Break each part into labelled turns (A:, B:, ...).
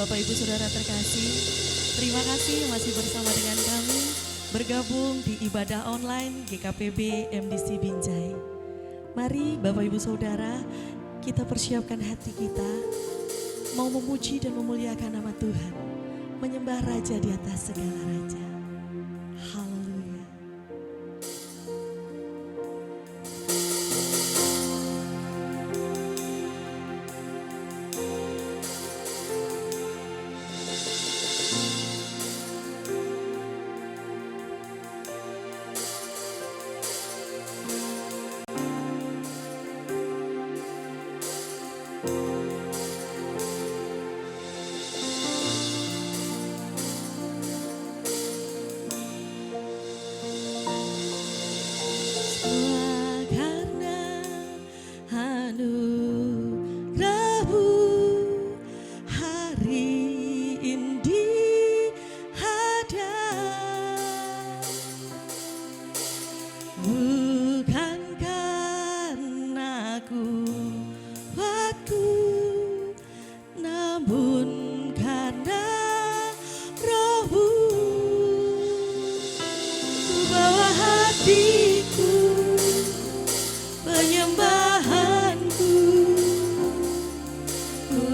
A: Bapak Ibu Saudara terkasih, terima kasih masih bersama dengan kami bergabung di ibadah online GKPB MDC Binjai. Mari Bapak Ibu Saudara, kita persiapkan hati kita mau memuji dan memuliakan nama Tuhan, menyembah Raja di atas segala raja. Haleluya.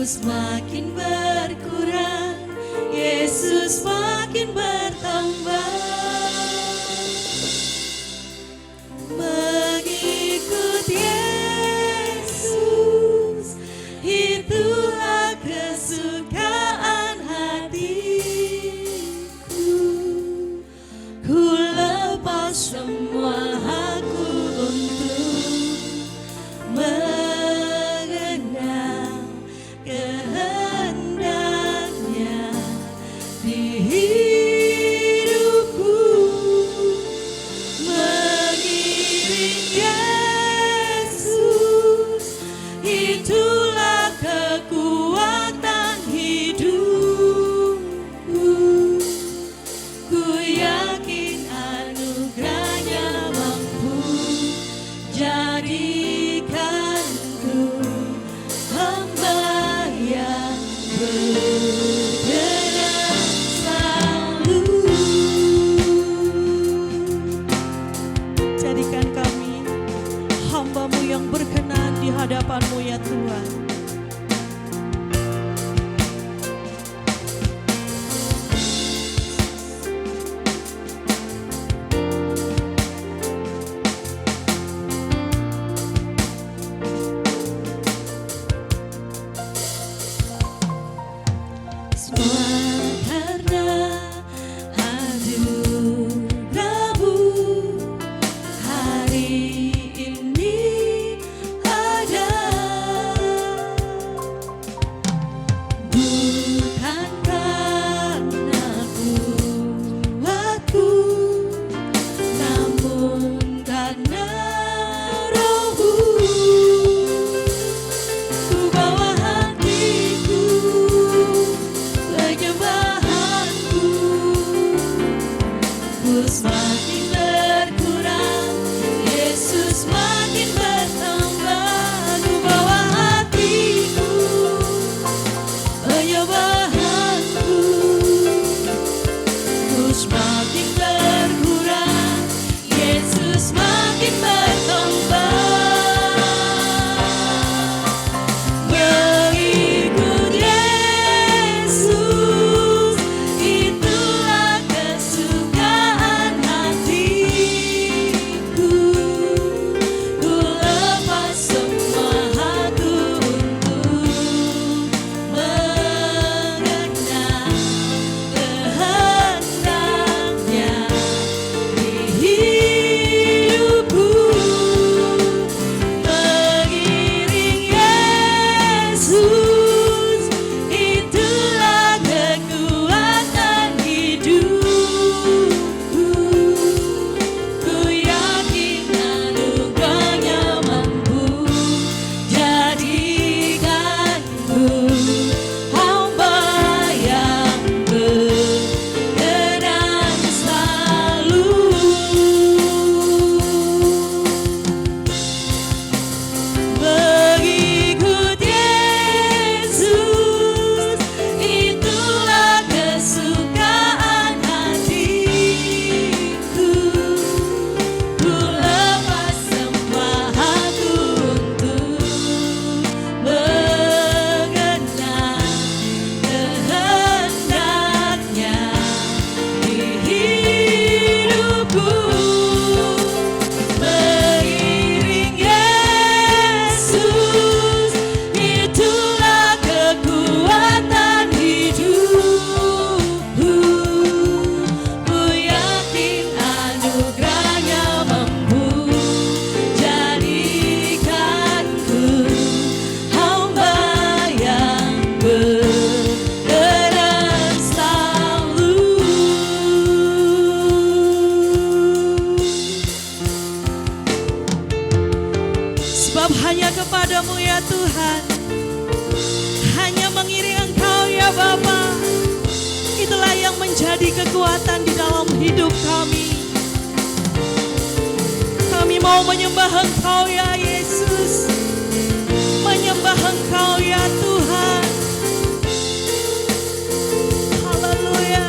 B: Semakin berkurang, Yesus makin bertambah. Mengikut Yesus, itulah kesukaan hatiku. Ku lepas semua hakku untuk mengenal kehendaknya di hidupku, mengiring Yesus, itulah kekuatan hidupku. Ku yakin anugerahnya mampu jadikanku hamba yang bergerak selalu.
A: Jadikan kami hamba-Mu yang berkenan di hadapan-Mu ya Tuhan.
B: Semakin berkurang, Yesus makin bertambah. Ku bawa hatiku, penyembahanku. Ku semakin berkurang, Yesus makin bertambah. Mengikut Yesus, itulah kesukaan hatiku. Ku lepas semua hakku untuk mengenal kehendaknya
A: ya Tuhan. Hanya mengiring Engkau ya Bapa. Itulah yang menjadi kekuatan di dalam hidup kami. Kami mau menyembah Engkau ya Yesus. Menyembah Engkau ya Tuhan. Haleluya.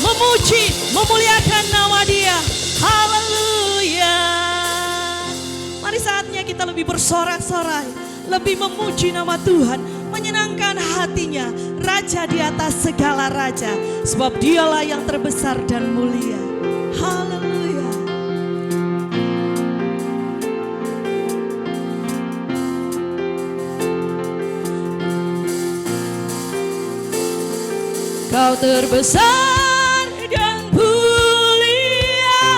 A: memuji, memuliakan nama Dia. Haleluya. Mari saatnya kita lebih bersorak-sorai, lebih memuji nama Tuhan, menyenangkan hatinya, Raja di atas segala raja, sebab Dialah yang terbesar dan mulia. Haleluya. Kau terbesar dan mulia,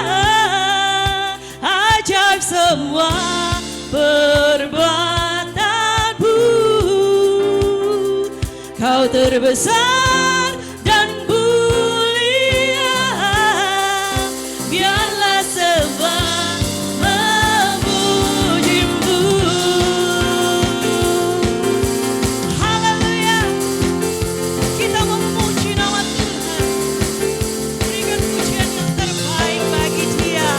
A: ajaib semua perbuatanmu. Kau terbesar dan mulia, biarlah semua memujimu. Haleluya. Kita memuji nama Tuhan, berikan pujian yang terbaik bagi Dia.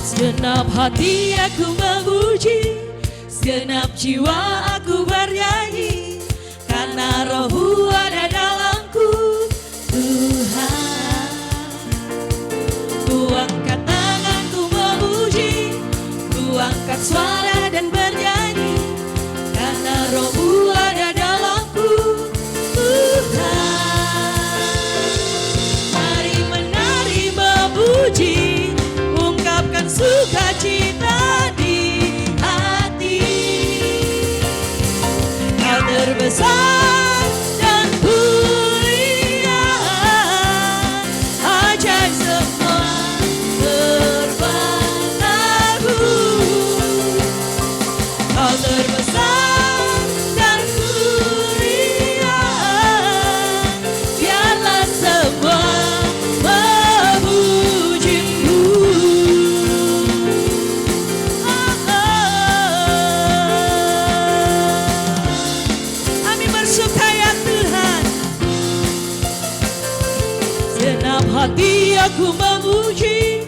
A: Segenap hati aku memuji, segenap jiwa aku bernyanyi, karena Roh-Mu ada dalamku, Tuhan. Ku angkat tangan, ku memuji, ku angkat suara dan bernyanyi, karena Roh-Mu ada dalamku, Tuhan. Mari menari
B: terbesar dan mulia, ajaib semua perbuatanmu. Kau terbesar dan mulia, biarlah semua memujimu. Kami bersuka ya Tuhan. Senap hati aku memuji,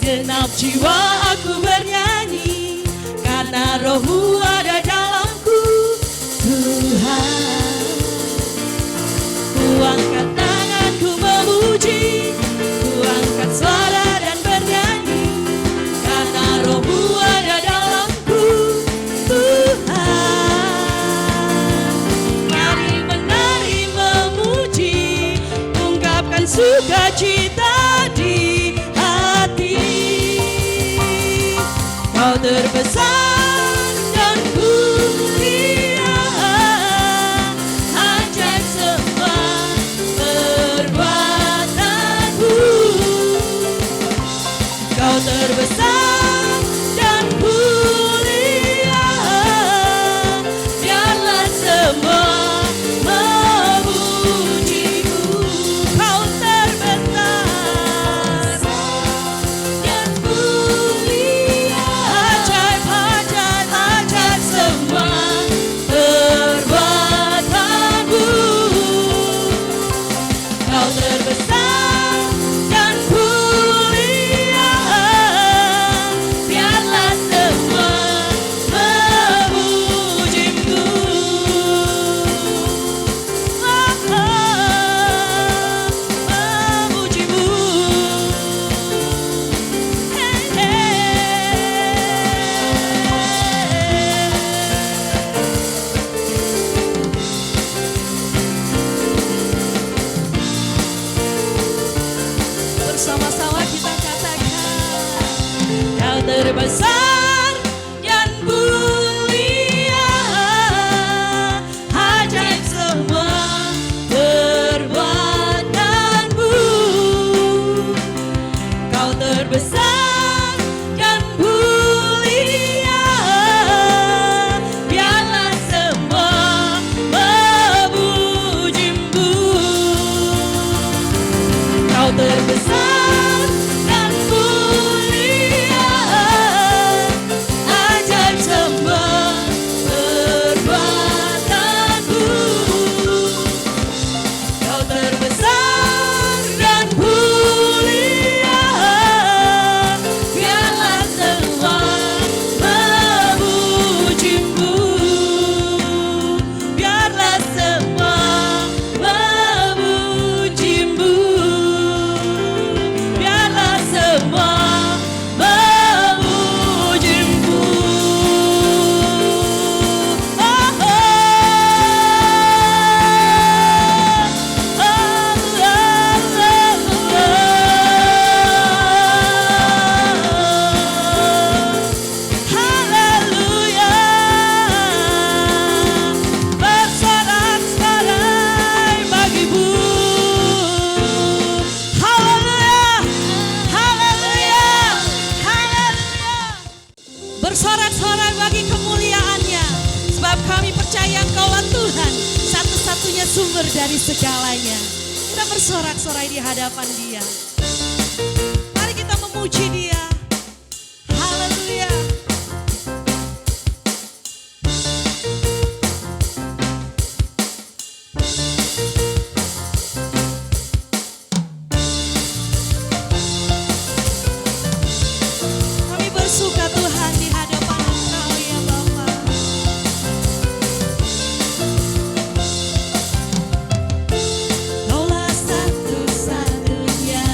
B: senap jiwa aku bernyanyi, karena Roh-Mu ada dalamku, Tuhan. Ku angkat tanganku memuji, ku angkat suara dan bernyanyi, karena Roh-Mu ada dalamku, Tuhan. Mari menari memuji, ungkapkan sukacita di hati. Kau terbesar dan mulia, ajaib semua perbuatanmu. Kau terbesar dan mulia, biarlah semua memujimu. Kau terbesar dan mulia, ajaib, ajaib, ajaib semua perbuatanmu. Kau terbesar dan mulia, biarlah semua memujimu. Memujimu. Bersama-sama kita katakan, Kau terbesar dan mulia, ajaib semua perbuatanmu. Kau terbesar dan mulia, biarlah semua memujimu. Kau terbesar dan mulia, ajaib semua perbuatanmu. Kau terbesar dan mulia, biarlah semua memujimu. Biarlah semua memujimu. Biarlah semua memujimu. Haleluya. Bersorak-sorai bagimu. Haleluya. Haleluya. Haleluya. Bersorak-sorai bagi kemuliaan-Nya, sebab kami percaya Engkaulah Tuhan, satu-satunya sumber dari segalanya. Kita bersorak-sorai di hadapan Dia. Mari kita memuji Dia. Haleluya. Kami bersuka Tuhan di hadapan Engkau ya Bapa. Kaulah satu-satunya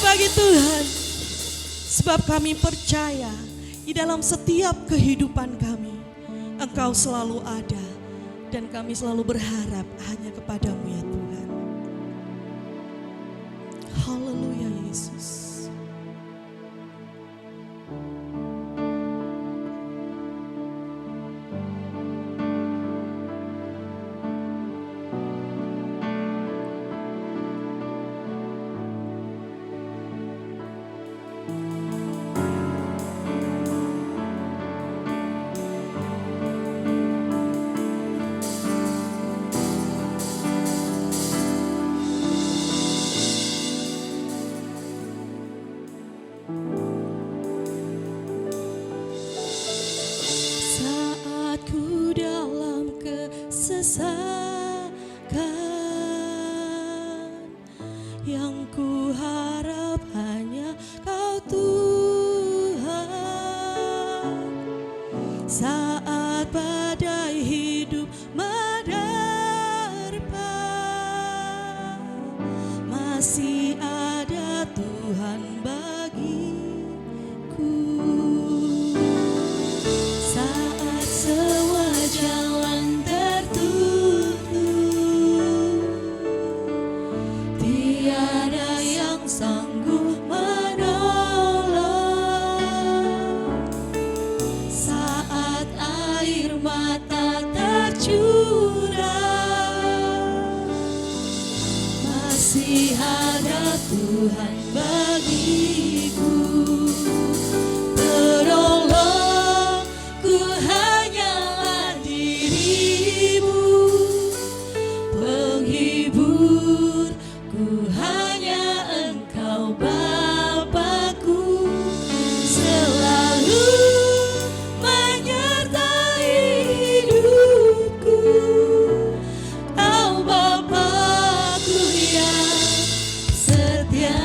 A: bagi Tuhan. Sebab kami percaya di dalam setiap kehidupan kami, Engkau selalu ada. Dan kami selalu berharap hanya kepadamu ya Tuhan. Haleluya Yesus. Saat ku dalam kesesakan, yang ku harap hanya Kau Tuhan. Saat badai hidup menerpa, masih ada Tuhan bagiku. Saat semua jalan tertutup, tiada yang sanggup menolong. Saat air mata tercurah, masih ada Tuhan bagiku. Penolongku hanyalah dirimu, penghiburku hanya Engkau Bapa-Ku, selalu menyertai hidupku. Kau Bapa-Ku yang setia.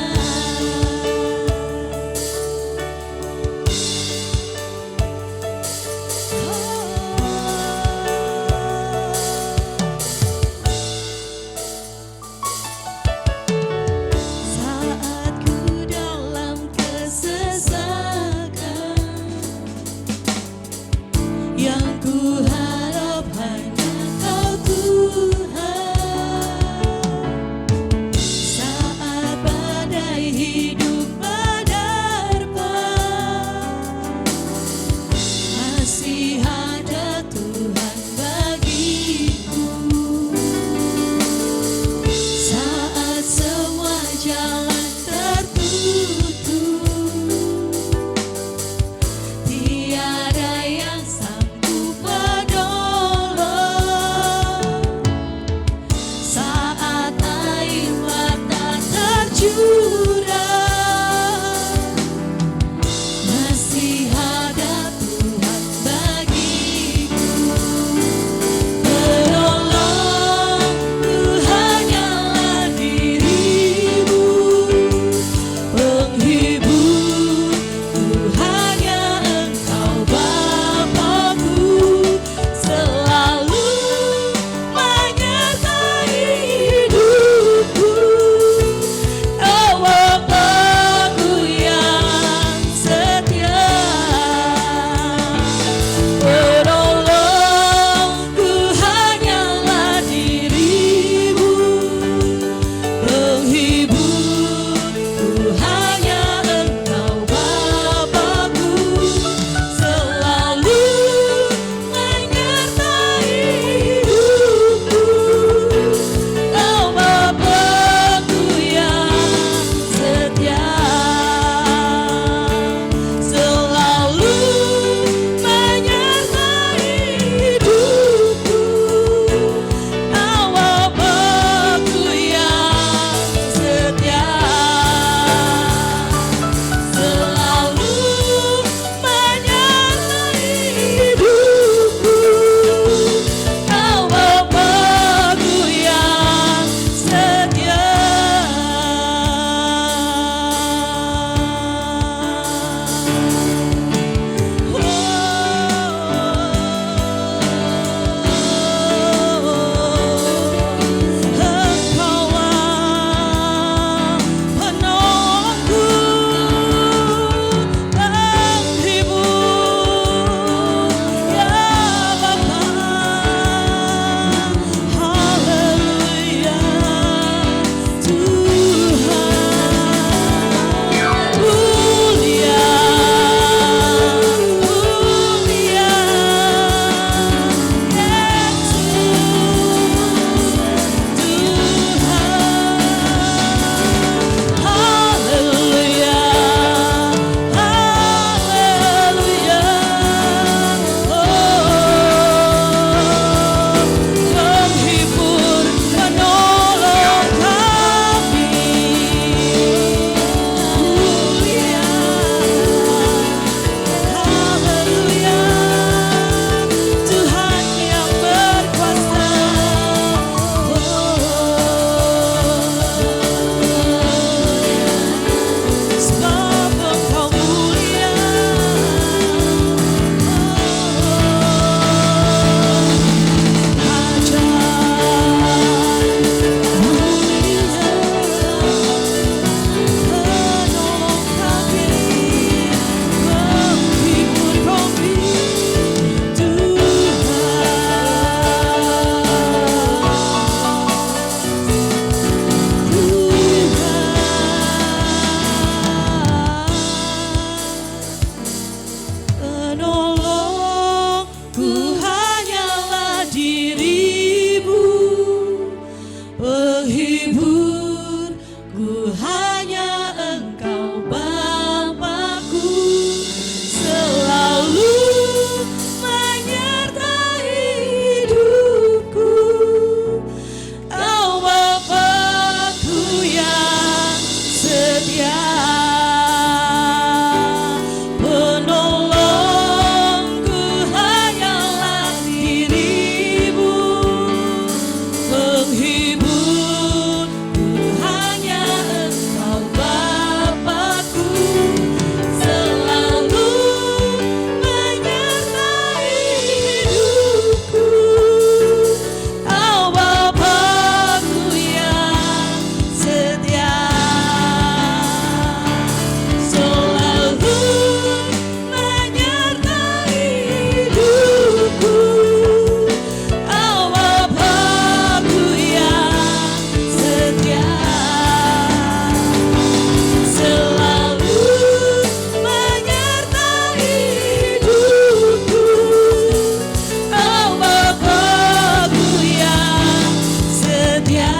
A: hanya Engkau Bapa-Ku, selalu menyertai hidupku. Kau Bapa-Ku yang setia, penolongku hanyalah dirimu, penghiburku hanya Engkau Bapa-Ku, selalu menyertai hidupku. Kau Bapa-Ku yang setia, selalu menyertai hidupku. Kau Bapa-Ku yang setia, selalu menyertai hidupku. Kau Bapa-Ku yang setia.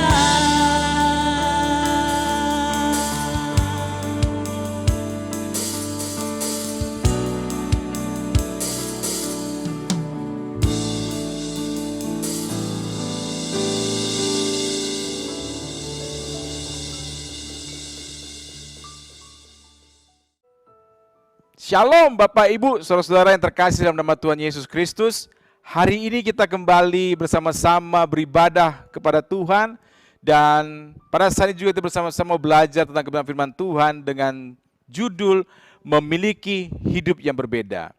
C: Shalom Bapak Ibu, saudara-saudara yang terkasih dalam nama Tuhan Yesus Kristus. Hari ini kita kembali bersama-sama beribadah kepada Tuhan. Dan pada saat ini juga kita bersama-sama belajar tentang kebenaran firman Tuhan dengan judul Memiliki Hidup yang Berbeda.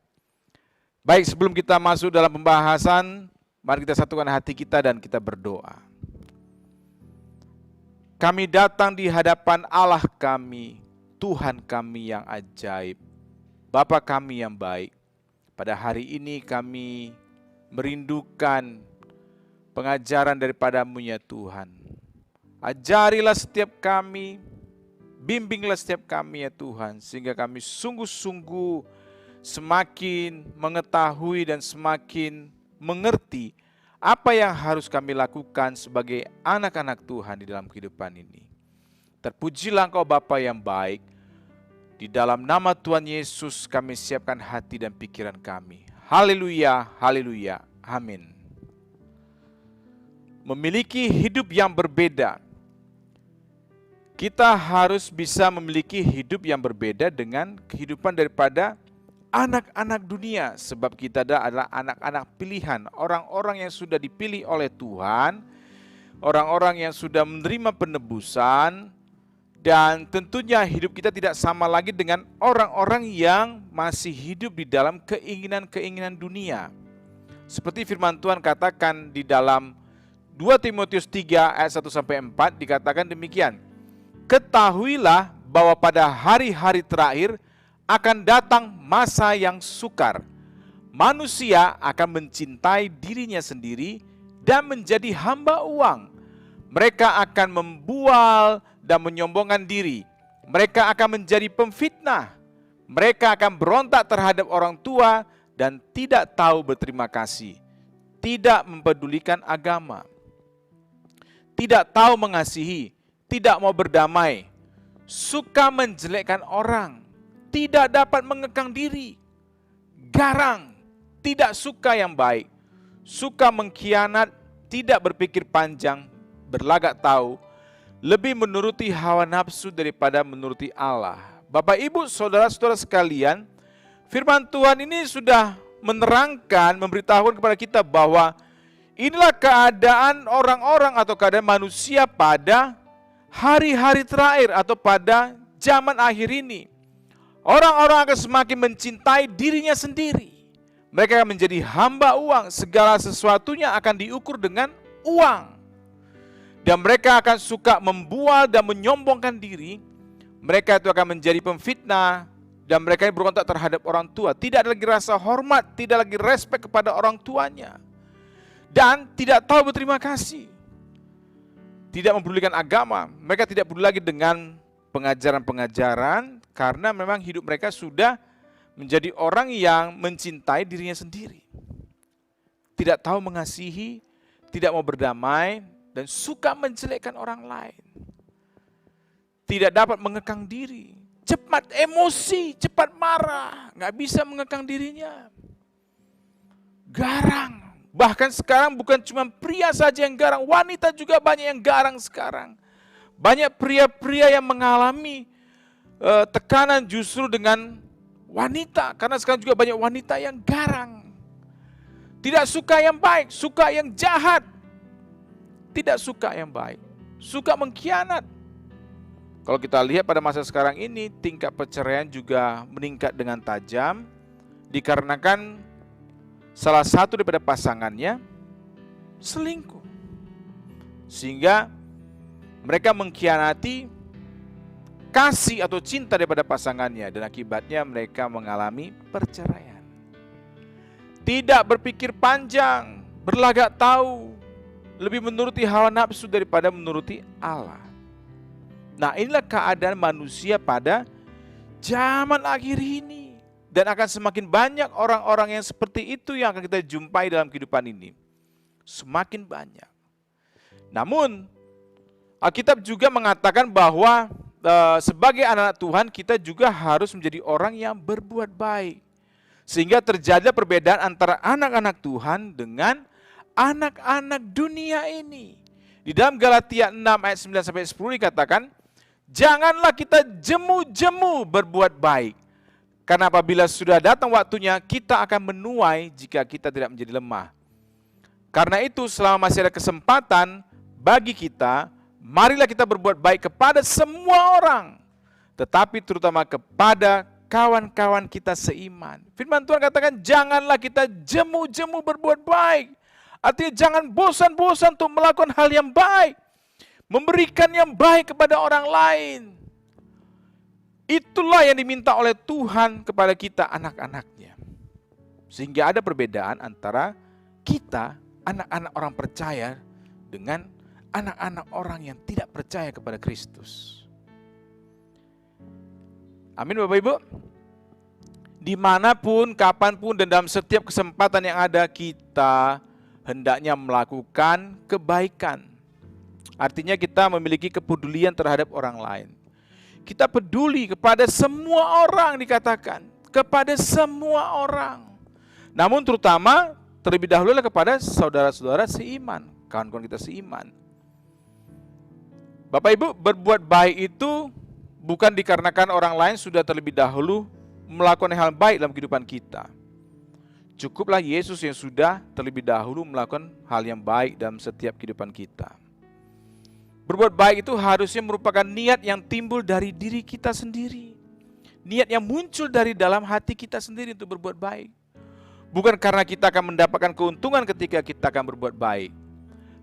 C: Baik, sebelum kita masuk dalam pembahasan, mari kita satukan hati kita dan kita berdoa. Kami datang di hadapan Allah kami, Tuhan kami yang ajaib, Bapa kami yang baik. Pada hari ini kami merindukan pengajaran daripada-Mu ya Tuhan. Ajarilah setiap kami, bimbinglah setiap kami ya Tuhan, sehingga kami sungguh-sungguh semakin mengetahui dan semakin mengerti apa yang harus kami lakukan sebagai anak-anak Tuhan di dalam kehidupan ini. Terpujilah Engkau Bapa yang baik. Di dalam nama Tuhan Yesus kami siapkan hati dan pikiran kami. Haleluya, haleluya, amin. Memiliki hidup yang berbeda. Kita harus bisa memiliki hidup yang berbeda dengan kehidupan daripada anak-anak dunia. Sebab kita adalah anak-anak pilihan, orang-orang yang sudah dipilih oleh Tuhan, orang-orang yang sudah menerima penebusan. Dan tentunya hidup kita tidak sama lagi dengan orang-orang yang masih hidup di dalam keinginan-keinginan dunia. Seperti firman Tuhan katakan di dalam 2 Timotius 3 ayat 1-4 dikatakan demikian. Ketahuilah bahwa pada hari-hari terakhir akan datang masa yang sukar. Manusia akan mencintai dirinya sendiri dan menjadi hamba uang. Mereka akan membual dan menyombongkan diri. Mereka akan menjadi pemfitnah. Mereka akan berontak terhadap orang tua dan tidak tahu berterima kasih. Tidak mempedulikan agama. Tidak tahu mengasihi. Tidak mau berdamai. Suka menjelekkan orang. Tidak dapat mengekang diri. Garang. Tidak suka yang baik. Suka mengkhianat. Tidak berpikir panjang. Berlagak tahu. Lebih menuruti hawa nafsu daripada menuruti Allah. Bapak Ibu, saudara-saudara sekalian, firman Tuhan ini sudah menerangkan, memberitahukan kepada kita bahwa inilah keadaan orang-orang atau keadaan manusia pada hari-hari terakhir atau pada zaman akhir ini. Orang-orang akan semakin mencintai dirinya sendiri. Mereka akan menjadi hamba uang, segala sesuatunya akan diukur dengan uang. Dan mereka akan suka membual dan menyombongkan diri. Mereka itu akan menjadi pemfitnah. Dan mereka berontak terhadap orang tua. Tidak ada lagi rasa hormat, tidak lagi respek kepada orang tuanya. Dan tidak tahu berterima kasih. Tidak mempedulikan agama. Mereka tidak peduli lagi dengan pengajaran-pengajaran. Karena memang hidup mereka sudah menjadi orang yang mencintai dirinya sendiri. Tidak tahu mengasihi, tidak mau berdamai, dan suka menjelekkan orang lain. tidak dapat mengekang diri. Cepat emosi, cepat marah, nggak bisa mengekang dirinya. Garang. Bahkan sekarang bukan cuma pria saja yang garang, wanita juga banyak yang garang sekarang. Banyak pria-pria yang mengalami tekanan justru dengan wanita. Karena sekarang juga banyak wanita yang garang. Tidak suka yang baik, suka yang jahat. Tidak suka yang baik, suka mengkhianat. Kalau kita lihat pada masa sekarang ini, tingkat perceraian juga meningkat dengan tajam. Dikarenakan salah satu daripada pasangannya selingkuh. Sehingga mereka mengkhianati kasih atau cinta daripada pasangannya. Dan akibatnya mereka mengalami perceraian. Tidak berpikir panjang, berlagak tahu, lebih menuruti hawa nafsu daripada menuruti Allah. Nah, inilah keadaan manusia pada zaman akhir ini. Dan akan semakin banyak orang-orang yang seperti itu yang akan kita jumpai dalam kehidupan ini. Semakin banyak. Namun, Alkitab juga mengatakan bahwa sebagai anak Tuhan kita juga harus menjadi orang yang berbuat baik. Sehingga terjadi perbedaan antara anak-anak Tuhan dengan anak-anak dunia ini. Di dalam Galatia 6 ayat 9-10 dikatakan, janganlah kita jemu-jemu berbuat baik. Karena apabila sudah datang waktunya, kita akan menuai jika kita tidak menjadi lemah. Karena itu selama masih ada kesempatan bagi kita, marilah kita berbuat baik kepada semua orang. Tetapi terutama kepada kawan-kawan kita seiman. Firman Tuhan katakan, janganlah kita jemu-jemu berbuat baik. Artinya jangan bosan-bosan untuk melakukan hal yang baik. Memberikan yang baik kepada orang lain. Itulah yang diminta oleh Tuhan kepada kita anak-anaknya. Sehingga ada perbedaan antara kita, anak-anak orang percaya, dengan anak-anak orang yang tidak percaya kepada Kristus. Amin Bapak Ibu. Dimanapun, kapanpun, dan dalam setiap kesempatan yang ada, kita hendaknya melakukan kebaikan. Artinya kita memiliki kepedulian terhadap orang lain. Kita peduli kepada semua orang dikatakan. Kepada semua orang. Namun terutama terlebih dahulu kepada saudara-saudara seiman. Kawan-kawan kita seiman. Bapak Ibu, berbuat baik itu bukan dikarenakan orang lain sudah terlebih dahulu melakukan hal baik dalam kehidupan kita. Cukuplah Yesus yang sudah terlebih dahulu melakukan hal yang baik dalam setiap kehidupan kita. Berbuat baik itu harusnya merupakan niat yang timbul dari diri kita sendiri. Niat yang muncul dari dalam hati kita sendiri untuk berbuat baik. Bukan karena kita akan mendapatkan keuntungan ketika kita akan berbuat baik.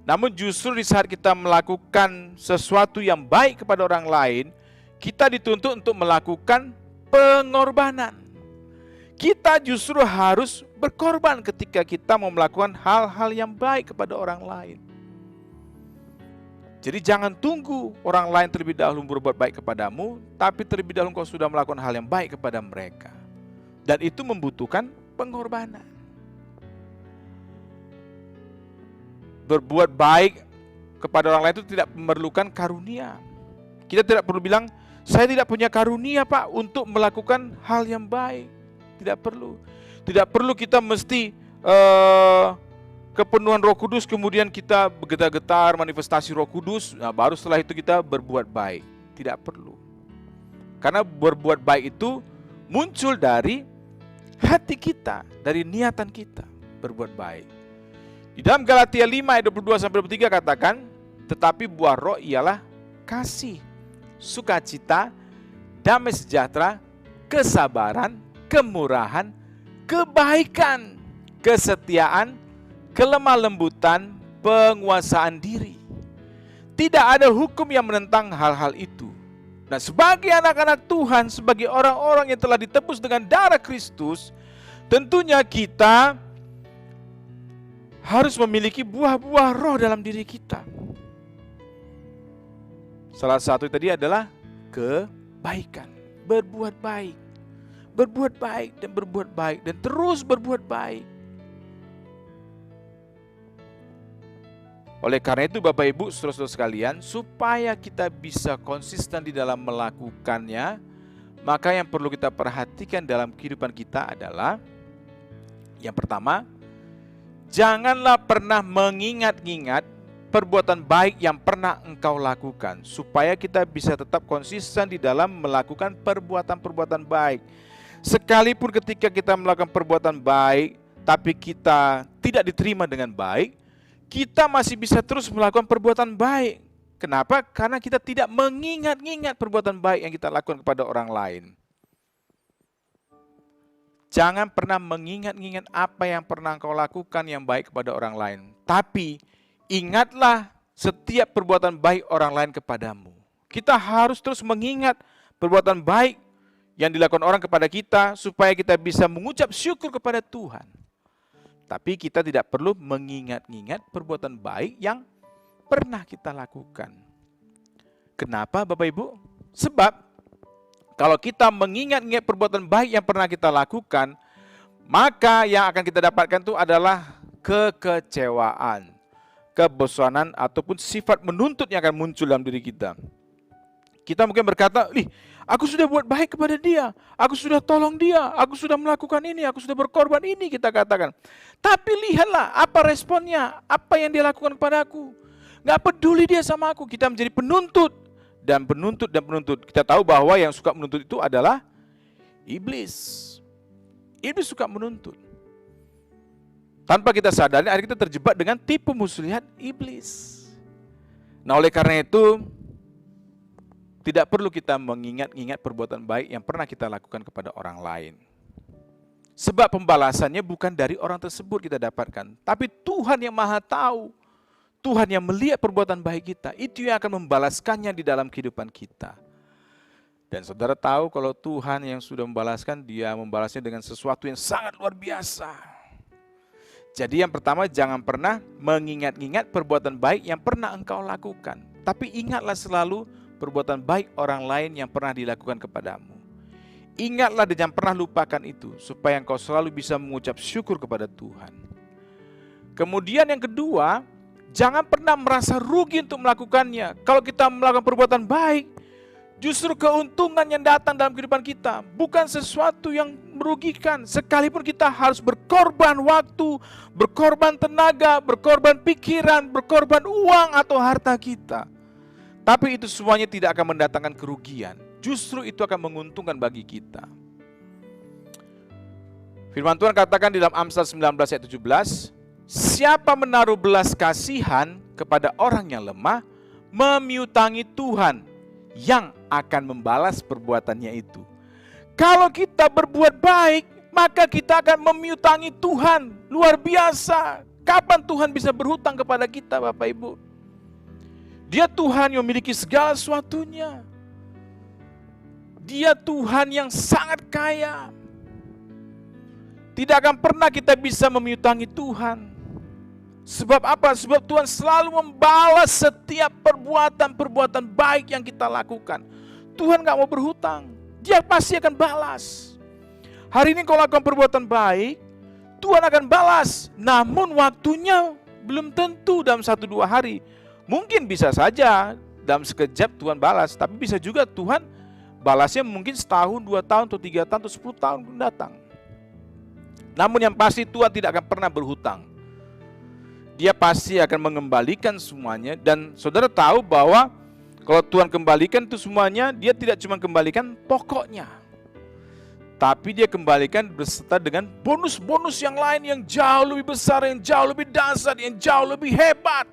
C: Namun justru di saat kita melakukan sesuatu yang baik kepada orang lain, kita dituntut untuk melakukan pengorbanan. Kita justru harus berkorban ketika kita mau melakukan hal-hal yang baik kepada orang lain. Jadi jangan tunggu orang lain terlebih dahulu berbuat baik kepadamu, tapi terlebih dahulu kau sudah melakukan hal yang baik kepada mereka. Dan itu membutuhkan pengorbanan. Berbuat baik kepada orang lain itu tidak memerlukan karunia. Kita tidak perlu bilang, saya tidak punya karunia Pak untuk melakukan hal yang baik. Tidak perlu. Tidak perlu kita mesti kepenuhan Roh Kudus, kemudian kita bergetar-getar manifestasi Roh Kudus, nah baru setelah itu kita berbuat baik. Tidak perlu. Karena berbuat baik itu muncul dari hati kita, dari niatan kita berbuat baik. Di dalam Galatia 5 ayat 22-23 katakan, tetapi buah roh ialah kasih, sukacita, damai sejahtera, kesabaran, kemurahan, kebaikan, kesetiaan, kelemah lembutan, penguasaan diri. Tidak ada hukum yang menentang hal-hal itu. Nah, sebagai anak-anak Tuhan, sebagai orang-orang yang telah ditebus dengan darah Kristus, tentunya kita harus memiliki buah-buah roh dalam diri kita. Salah satu tadi adalah kebaikan, berbuat baik. Berbuat baik dan berbuat baik dan terus berbuat baik. Oleh karena itu Bapak Ibu, saudara-saudara sekalian, supaya kita bisa konsisten di dalam melakukannya, maka yang perlu kita perhatikan dalam kehidupan kita adalah, yang pertama, janganlah pernah mengingat-ingat perbuatan baik yang pernah engkau lakukan, supaya kita bisa tetap konsisten di dalam melakukan perbuatan-perbuatan baik. Sekalipun ketika kita melakukan perbuatan baik, tapi kita tidak diterima dengan baik, kita masih bisa terus melakukan perbuatan baik. Kenapa? Karena kita tidak mengingat-ingat perbuatan baik yang kita lakukan kepada orang lain. Jangan pernah mengingat-ingat apa yang pernah engkau lakukan yang baik kepada orang lain. Tapi ingatlah setiap perbuatan baik orang lain kepadamu. Kita harus terus mengingat perbuatan baik yang dilakukan orang kepada kita supaya kita bisa mengucap syukur kepada Tuhan. Tapi kita tidak perlu mengingat-ingat perbuatan baik yang pernah kita lakukan. Kenapa Bapak Ibu? Sebab kalau kita mengingat-ingat perbuatan baik yang pernah kita lakukan, maka yang akan kita dapatkan itu adalah kekecewaan, kebosanan, ataupun sifat menuntut yang akan muncul dalam diri kita. Kita mungkin berkata, aku sudah buat baik kepada dia, aku sudah tolong dia, aku sudah melakukan ini, aku sudah berkorban ini, kita katakan. Tapi lihatlah apa responnya, apa yang dia lakukan kepada aku. Gak peduli dia sama aku, kita menjadi penuntut. Dan penuntut. Kita tahu bahwa yang suka menuntut itu adalah iblis. Iblis suka menuntut. Tanpa kita sadari, akhirnya kita terjebak dengan tipu muslihat iblis. Nah, oleh karena itu, tidak perlu kita mengingat-ingat perbuatan baik yang pernah kita lakukan kepada orang lain. Sebab pembalasannya bukan dari orang tersebut kita dapatkan, tapi Tuhan yang Maha Tahu. Tuhan yang melihat perbuatan baik kita, itu yang akan membalaskannya di dalam kehidupan kita. Dan saudara tahu kalau Tuhan yang sudah membalaskan, dia membalasnya dengan sesuatu yang sangat luar biasa. Jadi yang pertama, jangan pernah mengingat-ingat perbuatan baik yang pernah engkau lakukan. Tapi ingatlah selalu perbuatan baik orang lain yang pernah dilakukan kepadamu. Ingatlah dan jangan pernah lupakan itu, supaya engkau selalu bisa mengucap syukur kepada Tuhan. Kemudian yang kedua, jangan pernah merasa rugi untuk melakukannya. Kalau kita melakukan perbuatan baik, justru keuntungan yang datang dalam kehidupan kita bukan sesuatu yang merugikan. Sekalipun kita harus berkorban waktu, berkorban tenaga, berkorban pikiran, berkorban uang atau harta kita. Tapi itu semuanya tidak akan mendatangkan kerugian. Justru itu akan menguntungkan bagi kita. Firman Tuhan katakan di dalam Amsal 19 ayat 17, siapa menaruh belas kasihan kepada orang yang lemah, memiutangi Tuhan yang akan membalas perbuatannya itu. Kalau kita berbuat baik, maka kita akan memiutangi Tuhan. Luar biasa. Kapan Tuhan bisa berhutang kepada kita, Bapak Ibu? Dia Tuhan yang memiliki segala sesuatunya. Dia Tuhan yang sangat kaya. Tidak akan pernah kita bisa memiutangi Tuhan. Sebab apa? Sebab Tuhan selalu membalas setiap perbuatan-perbuatan baik yang kita lakukan. Tuhan gak mau berhutang. Dia pasti akan balas. Hari ini kau lakukan perbuatan baik, Tuhan akan balas. Namun waktunya belum tentu dalam 1-2 hari. Mungkin bisa saja dalam sekejap Tuhan balas. Tapi bisa juga Tuhan balasnya mungkin setahun, 2 tahun, atau 3 tahun, atau 10 tahun mendatang. Namun yang pasti Tuhan tidak akan pernah berhutang. Dia pasti akan mengembalikan semuanya. Dan saudara tahu bahwa kalau Tuhan kembalikan itu semuanya, dia tidak cuma kembalikan pokoknya, tapi dia kembalikan beserta dengan bonus-bonus yang lain yang jauh lebih besar, yang jauh lebih dahsyat, yang jauh lebih hebat.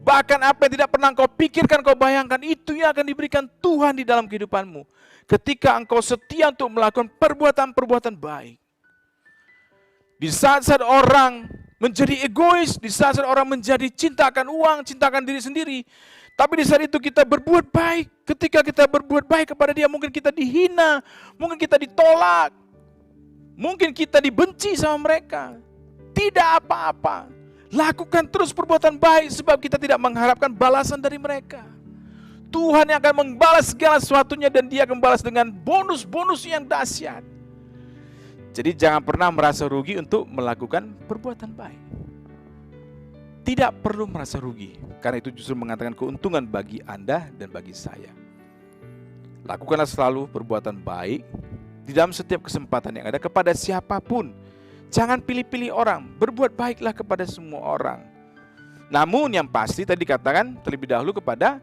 C: Bahkan apa yang tidak pernah kau pikirkan, kau bayangkan, itu yang akan diberikan Tuhan di dalam kehidupanmu. Ketika engkau setia untuk melakukan perbuatan-perbuatan baik. Di saat-saat orang menjadi egois, di saat orang menjadi cinta akan uang, cinta akan diri sendiri. Tapi di saat itu kita berbuat baik. Ketika kita berbuat baik kepada dia, mungkin kita dihina, mungkin kita ditolak, mungkin kita dibenci sama mereka. Tidak apa-apa. Lakukan terus perbuatan baik sebab kita tidak mengharapkan balasan dari mereka. Tuhan yang akan membalas segala sesuatunya dan dia akan membalas dengan bonus-bonus yang dahsyat. Jadi jangan pernah merasa rugi untuk melakukan perbuatan baik. tidak perlu merasa rugi, karena itu justru mengatakan keuntungan bagi Anda dan bagi saya. Lakukanlah selalu perbuatan baik di dalam setiap kesempatan yang ada kepada siapapun. Jangan pilih-pilih orang, berbuat baiklah kepada semua orang. Namun yang pasti tadi katakan terlebih dahulu kepada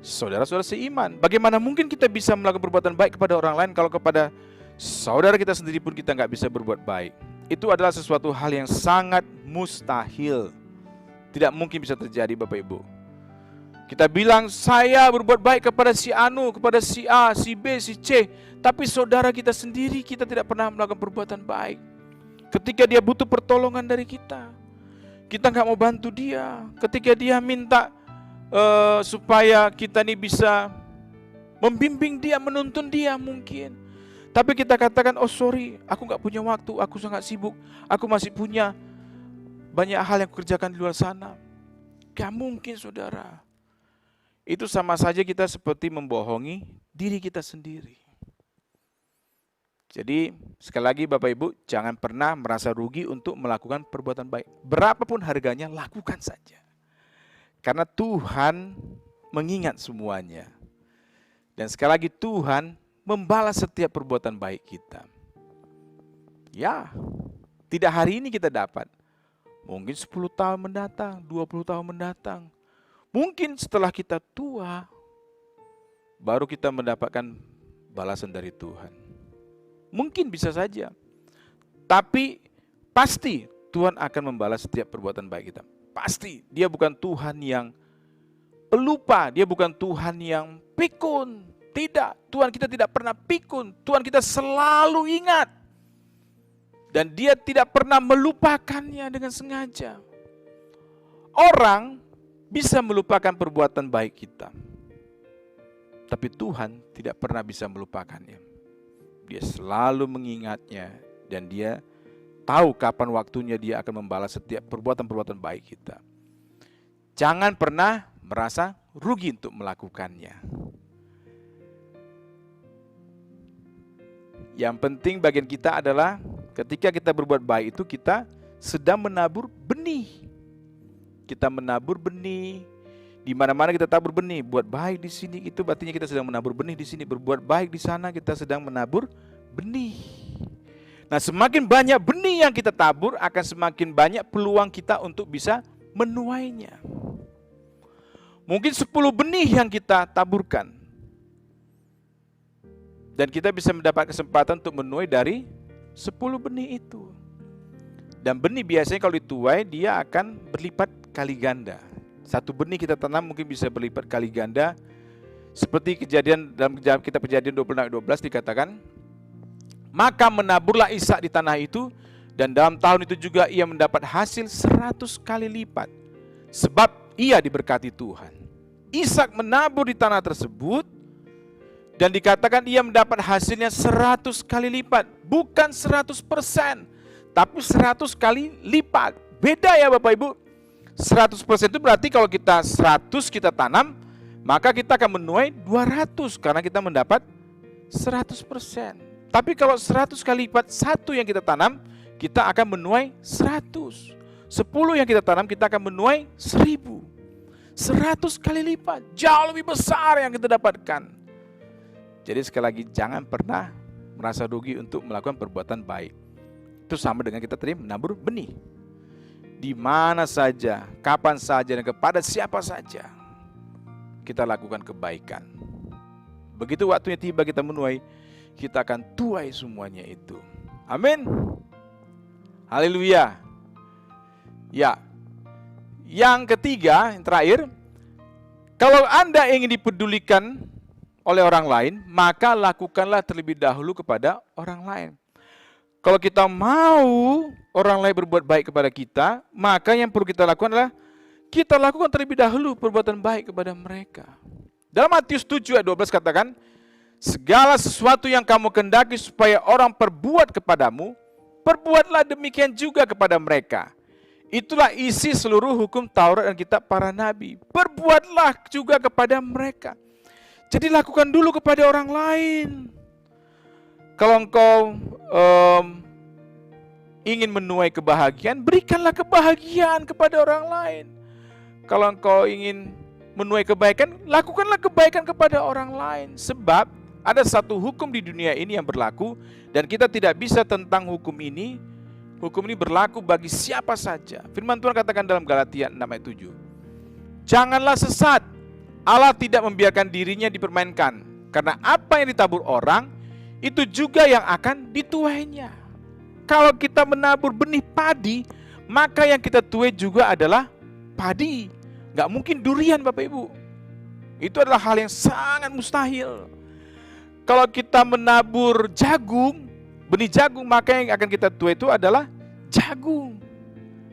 C: saudara-saudara seiman. Bagaimana mungkin kita bisa melakukan perbuatan baik kepada orang lain kalau kepada saudara kita sendiri pun kita nggak bisa berbuat baik? Itu adalah sesuatu hal yang sangat mustahil. Tidak mungkin bisa terjadi, Bapak Ibu. Kita bilang saya berbuat baik kepada si Anu, kepada si A, si B, si C, tapi saudara kita sendiri kita tidak pernah melakukan perbuatan baik. Ketika dia butuh pertolongan dari kita nggak mau bantu dia. Ketika dia minta supaya kita ini bisa membimbing dia, menuntun dia mungkin, tapi kita katakan, oh sorry, aku nggak punya waktu, aku sangat sibuk, aku masih punya banyak hal yang kukerjakan di luar sana. Gak mungkin, saudara. Itu sama saja kita seperti membohongi diri kita sendiri. Jadi sekali lagi Bapak Ibu, jangan pernah merasa rugi untuk melakukan perbuatan baik. Berapapun harganya, lakukan saja. Karena Tuhan mengingat semuanya. Dan sekali lagi Tuhan membalas setiap perbuatan baik kita. Ya, tidak hari ini kita dapat. Mungkin 10 tahun mendatang, 20 tahun mendatang. Mungkin setelah kita tua, baru kita mendapatkan balasan dari Tuhan. Mungkin bisa saja. Tapi pasti Tuhan akan membalas setiap perbuatan baik kita. Pasti. Dia bukan Tuhan yang pelupa. Dia bukan Tuhan yang pikun. Tidak. Tuhan kita tidak pernah pikun. Tuhan kita selalu ingat. Dan dia tidak pernah melupakannya dengan sengaja. Orang bisa melupakan perbuatan baik kita. Tapi Tuhan tidak pernah bisa melupakannya. Dia selalu mengingatnya. Dan dia tahu kapan waktunya dia akan membalas setiap perbuatan-perbuatan baik kita. Jangan pernah merasa rugi untuk melakukannya. Yang penting bagian kita adalah ketika kita berbuat baik itu kita sedang menabur benih. Kita menabur benih. Di mana-mana kita tabur benih, buat baik di sini itu artinya kita sedang menabur benih di sini, berbuat baik di sana kita sedang menabur benih. Nah, semakin banyak benih yang kita tabur akan semakin banyak peluang kita untuk bisa menuainya. Mungkin 10 benih yang kita taburkan. Dan kita bisa mendapat kesempatan untuk menuai dari 10 benih itu. Dan benih biasanya kalau dituai dia akan berlipat kali ganda. Satu benih kita tanam mungkin bisa berlipat kali ganda. Seperti kejadian dalam kitab Kejadian 26:12 dikatakan, maka menaburlah Ishak di tanah itu, dan dalam tahun itu juga ia mendapat hasil 100 kali lipat. Sebab ia diberkati Tuhan. Ishak menabur di tanah tersebut, dan dikatakan ia mendapat hasilnya 100 kali lipat. Bukan 100%, tapi 100 kali lipat. Beda ya Bapak Ibu. 100% itu berarti kalau kita 100 kita tanam, maka kita akan menuai 200 karena kita mendapat 100%. Tapi kalau 100 kali lipat satu yang kita tanam, kita akan menuai 100. 10 yang kita tanam, kita akan menuai 1000. 100 kali lipat, jauh lebih besar yang kita dapatkan. Jadi sekali lagi, jangan pernah merasa rugi untuk melakukan perbuatan baik. Itu sama dengan kita tadi menabur benih. Di mana saja, kapan saja, dan kepada siapa saja kita lakukan kebaikan. Begitu waktunya tiba kita menuai, kita akan tuai semuanya itu. Amin. Haleluya. Ya. Yang ketiga, yang terakhir, kalau Anda ingin dipedulikan oleh orang lain, maka lakukanlah terlebih dahulu kepada orang lain. Kalau kita mau orang lain berbuat baik kepada kita, maka yang perlu kita lakukan adalah kita lakukan terlebih dahulu perbuatan baik kepada mereka. Dalam Matius 7 ayat 12 katakan, segala sesuatu yang kamu kehendaki supaya orang perbuat kepadamu, perbuatlah demikian juga kepada mereka. Itulah isi seluruh hukum Taurat dan kitab para nabi. Perbuatlah juga kepada mereka. Jadi lakukan dulu kepada orang lain. Kalau engkau ingin menuai kebahagiaan, berikanlah kebahagiaan kepada orang lain. Kalau engkau ingin menuai kebaikan, lakukanlah kebaikan kepada orang lain. Sebab ada satu hukum di dunia ini yang berlaku, dan kita tidak bisa tentang hukum ini. Hukum ini berlaku bagi siapa saja. Firman Tuhan katakan dalam Galatia 6 ayat 7. Janganlah sesat. Allah tidak membiarkan dirinya dipermainkan. Karena apa yang ditabur orang, itu juga yang akan dituainya. Kalau kita menabur benih padi, maka yang kita tuai juga adalah padi. Gak mungkin durian, Bapak Ibu. Itu adalah hal yang sangat mustahil. Kalau kita menabur jagung, benih jagung, maka yang akan kita tuai itu adalah jagung.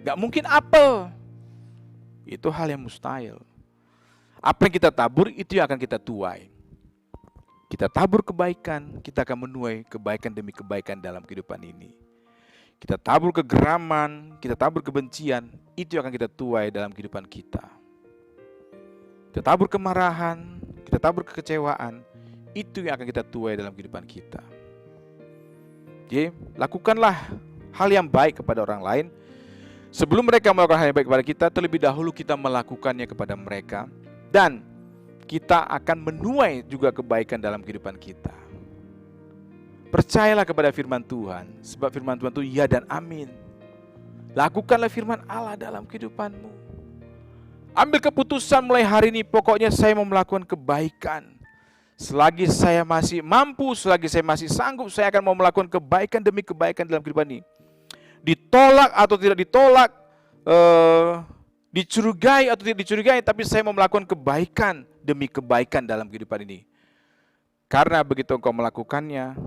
C: Gak mungkin apel. Itu hal yang mustahil. Apa yang kita tabur, itu yang akan kita tuai. Kita tabur kebaikan, kita akan menuai kebaikan demi kebaikan dalam kehidupan ini. Kita tabur kegeraman, kita tabur kebencian, itu yang akan kita tuai dalam kehidupan kita. Kita tabur kemarahan, kita tabur kekecewaan, itu yang akan kita tuai dalam kehidupan kita. Jadi, lakukanlah hal yang baik kepada orang lain. Sebelum mereka melakukan hal yang baik kepada kita, terlebih dahulu kita melakukannya kepada mereka. Dan kita akan menuai juga kebaikan dalam kehidupan kita. Percayalah kepada firman Tuhan, sebab firman Tuhan itu ya dan amin. Lakukanlah firman Allah dalam kehidupanmu. Ambil keputusan mulai hari ini, pokoknya saya mau melakukan kebaikan. Selagi saya masih mampu, selagi saya masih sanggup, saya akan mau melakukan kebaikan demi kebaikan dalam kehidupan ini. Ditolak atau tidak ditolak, dicurigai atau tidak dicurigai, tapi saya mau melakukan kebaikan demi kebaikan dalam kehidupan ini. Karena begitu engkau melakukannya,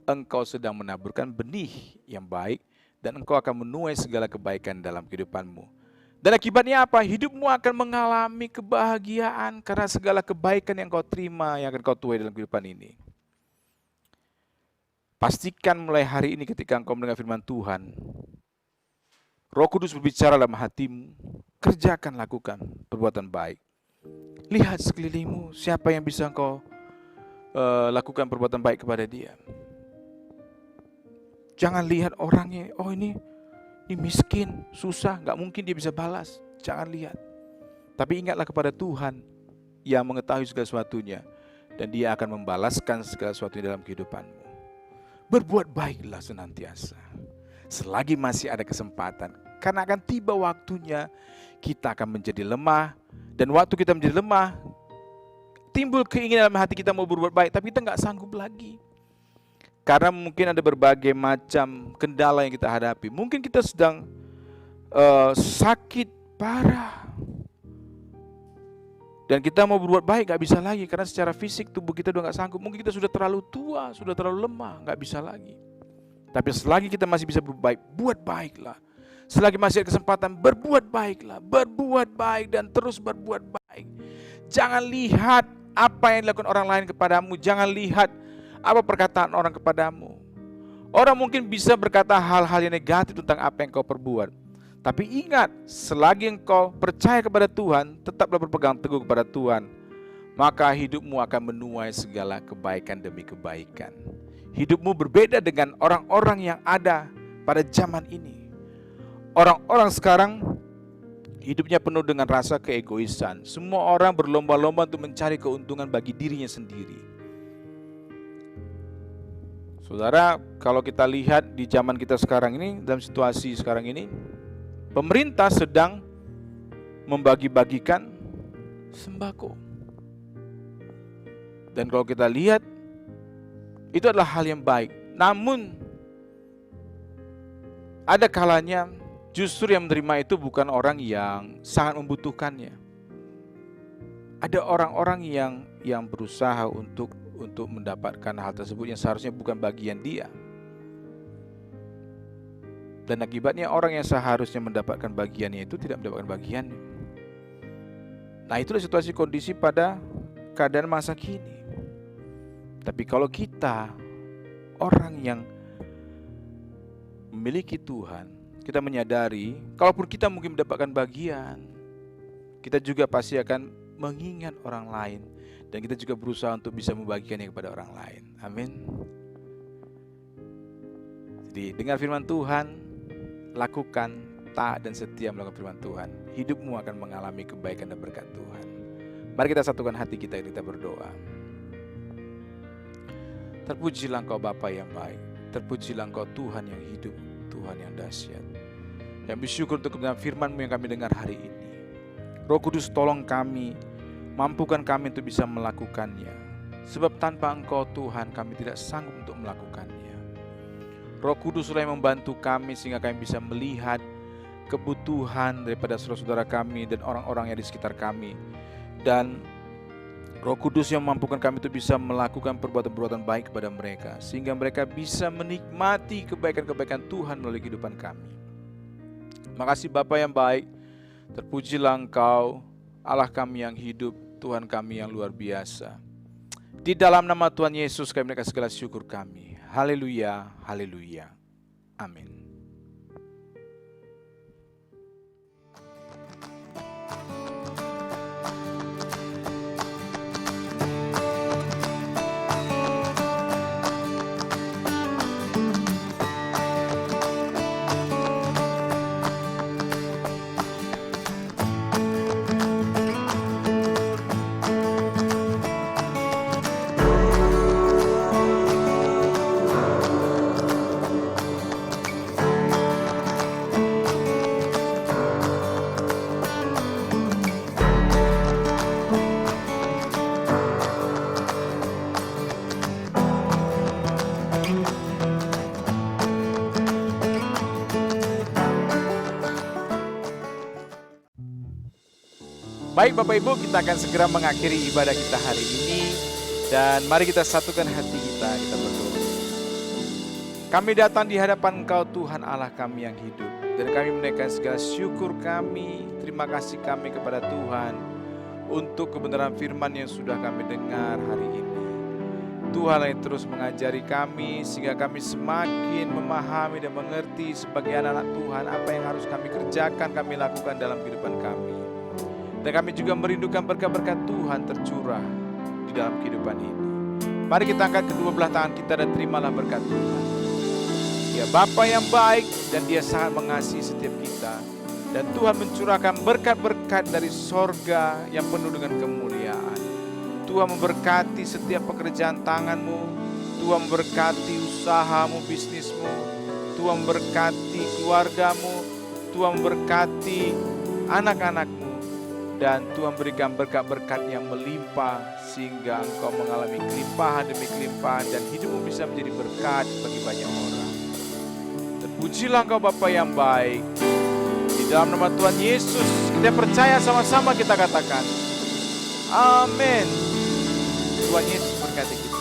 C: engkau sedang menaburkan benih yang baik, dan engkau akan menuai segala kebaikan dalam kehidupanmu. Dan akibatnya apa? Hidupmu akan mengalami kebahagiaan karena segala kebaikan yang kau terima, yang akan kau tuai dalam kehidupan ini. Pastikan mulai hari ini ketika engkau mendengar firman Tuhan, Roh Kudus berbicara dalam hatimu, kerjakan, lakukan perbuatan baik. Lihat sekelilingmu, siapa yang bisa engkau lakukan perbuatan baik kepada dia. Jangan lihat orangnya, oh ini miskin, susah, gak mungkin dia bisa balas. Jangan lihat. Tapi ingatlah kepada Tuhan yang mengetahui segala sesuatunya, dan dia akan membalaskan segala sesuatu dalam kehidupanmu. Berbuat baiklah senantiasa, selagi masih ada kesempatan. Karena akan tiba waktunya kita akan menjadi lemah. Dan waktu kita menjadi lemah, timbul keinginan dalam hati kita mau berbuat baik, tapi kita gak sanggup lagi. Karena mungkin ada berbagai macam kendala yang kita hadapi. Mungkin kita sedang sakit parah. Dan kita mau berbuat baik gak bisa lagi. Karena secara fisik tubuh kita udah gak sanggup. Mungkin kita sudah terlalu tua, sudah terlalu lemah, gak bisa lagi. Tapi selagi kita masih bisa berbuat baik, buat baiklah. Selagi masih ada kesempatan, berbuat baiklah. Berbuat baik dan terus berbuat baik. Jangan lihat apa yang dilakukan orang lain kepadamu. Jangan lihat apa perkataan orang kepadamu. Orang mungkin bisa berkata hal-hal yang negatif tentang apa yang kau perbuat. Tapi ingat, selagi engkau percaya kepada Tuhan, tetaplah berpegang teguh kepada Tuhan, maka hidupmu akan menuai segala kebaikan demi kebaikan. Hidupmu berbeda dengan orang-orang yang ada pada zaman ini. Orang-orang sekarang hidupnya penuh dengan rasa keegoisan. Semua orang berlomba-lomba untuk mencari keuntungan bagi dirinya sendiri. Saudara, kalau kita lihat di zaman kita sekarang ini, dalam situasi sekarang ini, pemerintah sedang membagi-bagikan sembako. Dan kalau kita lihat, itu adalah hal yang baik. Namun, ada kalanya justru yang menerima itu bukan orang yang sangat membutuhkannya. Ada orang-orang yang berusaha untuk mendapatkan hal tersebut yang seharusnya bukan bagian dia. Dan akibatnya orang yang seharusnya mendapatkan bagiannya itu tidak mendapatkan bagiannya. Nah, itulah situasi kondisi pada keadaan masa kini. Tapi kalau kita orang yang memiliki Tuhan, kita menyadari kalaupun kita mungkin mendapatkan bagian, kita juga pasti akan mengingat orang lain. Dan kita juga berusaha untuk bisa membagikannya kepada orang lain. Amin. Jadi dengar firman Tuhan, lakukan, taat dan setia melakukan firman Tuhan, hidupmu akan mengalami kebaikan dan berkat Tuhan. Mari kita satukan hati kita, kita berdoa. Terpujilah Engkau Bapa yang baik, terpujilah Engkau Tuhan yang hidup, Tuhan yang dahsyat. Yang bersyukur untuk kebenaran firman-Mu yang kami dengar hari ini. Roh Kudus tolong kami, mampukan kami untuk bisa melakukannya. Sebab tanpa Engkau Tuhan kami tidak sanggup untuk melakukannya. Roh Kuduslah yang membantu kami sehingga kami bisa melihat kebutuhan daripada saudara-saudara kami dan orang-orang yang di sekitar kami. Dan Roh Kudus yang memampukan kami untuk bisa melakukan perbuatan-perbuatan baik kepada mereka, sehingga mereka bisa menikmati kebaikan-kebaikan Tuhan melalui kehidupan kami. Makasih Bapa yang baik, terpujilah Engkau, Allah kami yang hidup, Tuhan kami yang luar biasa. Di dalam nama Tuhan Yesus kami menaikkan segala syukur kami. Haleluya, haleluya. Amin. Baik Bapak Ibu, kita akan segera mengakhiri ibadah kita hari ini. Dan mari kita satukan hati kita berdoa. Kami datang di hadapan Engkau Tuhan Allah kami yang hidup. Dan kami menaikkan segala syukur kami, terima kasih kami kepada Tuhan untuk kebenaran firman yang sudah kami dengar hari ini. Tuhan yang terus mengajari kami sehingga kami semakin memahami dan mengerti sebagai anak-anak Tuhan apa yang harus kami kerjakan, kami lakukan dalam kehidupan kami. Dan kami juga merindukan berkat-berkat Tuhan tercurah di dalam kehidupan ini. Mari kita angkat kedua belah tangan kita dan terimalah berkat Tuhan. Dia Bapa yang baik dan Dia sangat mengasihi setiap kita. Dan Tuhan mencurahkan berkat-berkat dari sorga yang penuh dengan kemuliaan. Tuhan memberkati setiap pekerjaan tanganmu. Tuhan memberkati usahamu, bisnismu. Tuhan memberkati keluargamu. Tuhan memberkati anak-anakmu. Dan Tuhan berikan berkat-berkat yang melimpah sehingga engkau mengalami kelimpahan demi kelimpahan dan hidupmu bisa menjadi berkat bagi banyak orang. Terpujilah Engkau Bapa yang baik. Di dalam nama Tuhan Yesus kita percaya sama-sama kita katakan amin. Tuhan Yesus berkati kita.